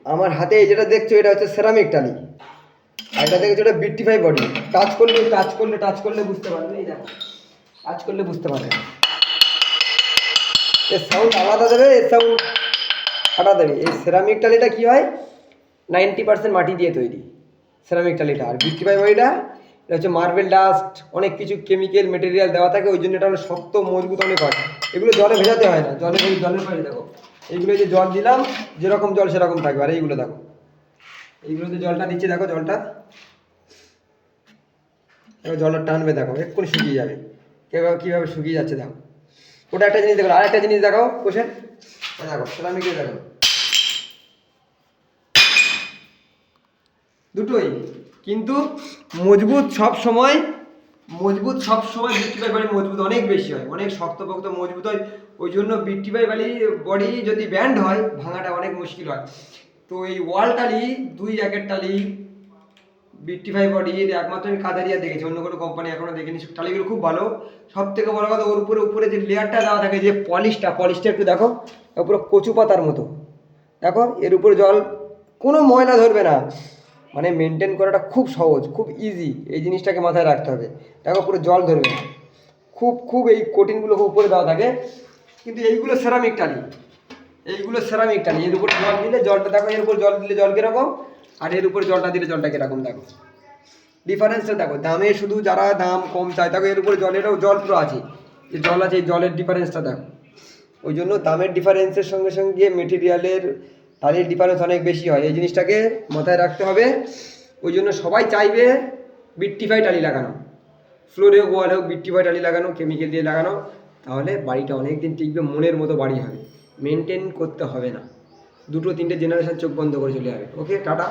আমার হাতে এই যেটা দেখছো এটা হচ্ছে সেরামিক টালি, আর এটা দেখছো এটা বিট্টিফাই বডি। টাচ করলে বুঝতে পারবে, এই দেখো টাচ করলে বুঝতে পারবে। এর সাউন্ড আলাদা দেবে, এর সাউন্ড আলাদা দেবে। এই সেরামিক টালিটা কী হয়, 90% মাটি দিয়ে তৈরি সেরামিক টালিটা। আর বিট্টিফাই বডিটা এটা হচ্ছে মার্বেল ডাস্ট, অনেক কিছু কেমিক্যাল মেটেরিয়াল দেওয়া থাকে, ওই জন্য এটা হলো শক্ত মজবুত অনেক হয়। এগুলো জলে ভেজাতে হয় না, জলের বাইরে দেখো এইগুলো যে জল দিলাম যেরকম জল সেরকম থাকবে। আর এইগুলো দেখো, এইগুলোতে জলটা দিচ্ছি, দেখো জলটা এবার জলটা টানবে, দেখো এক্ষুনি শুকিয়ে যাবে। কীভাবে শুকিয়ে যাচ্ছে দেখো। ওটা একটা জিনিস দেখো, আর একটা জিনিস দেখাও কোষের, দেখো সেরামিকের দেখো দুটোই কিন্তু মজবুত সব সময় বিট্টিফাই বাড়ি মজবুত অনেক বেশি হয়, অনেক শক্তপোক্ত মজবুত হয়। ওই জন্য বিট্টিফাই বডি যদি ব্যান্ড হয় ভাঙাটা অনেক মুশকিল হয়। তো এই ওয়াল টালি, 2 র্যাকের টালি বিট্টিফাই বডির একমাত্র আমি কাদারিয়া দেখেছি, অন্য কোনো কোম্পানি এখনো দেখিনি। টালিগুলো খুব ভালো। সব থেকে বড় কথা, ওর উপরে যে লেয়ারটা দেওয়া থাকে, যে পলিশটা একটু দেখো, পুরো কচু পাতার মতো। দেখো এর উপরে জল কোনো ময়লা ধরবে না, মানে মেনটেন করাটা খুব সহজ, খুব ইজি। এই জিনিসটাকে মাথায় রাখতে হবে। দেখো পুরো জল ধরবে না, খুব এই কোটিনগুলো উপরে দেওয়া থাকে। কিন্তু এইগুলো সেরামিক টালি, এর উপরে জল দিলে জলটা দেখো, এর উপর জল দিলে জল কীরকম, আর এর উপরে জলটা দিলে জলটা কীরকম দেখো। ডিফারেন্সটা দেখো, দামে শুধু যারা দাম কম চায় দেখো এর উপরে জল পুরো আছে, যে জল আছে, এই জলের ডিফারেন্সটা দেখো। ওই জন্য দামের ডিফারেন্সের সঙ্গে সঙ্গে মেটেরিয়ালের টালির ডিফারেন্স অনেক বেশি হয়, এই জিনিসটাকে মাথায় রাখতে হবে। ওই জন্য সবাই চাইবে বিট্টিফাই টালি লাগানো, ফ্লোরে ওয়াল হোক বিট্টিফাই টালি লাগানো, কেমিক্যাল দিয়ে লাগানো, তাহলে বাড়িটা অনেক দিন টিকবে, মনের মতো বাড়ি হবে, মেনটেন করতে হবে না, 2-3 জেনারেশন চোখ বন্ধ করে চলে যাবে। ওকে, টাটা।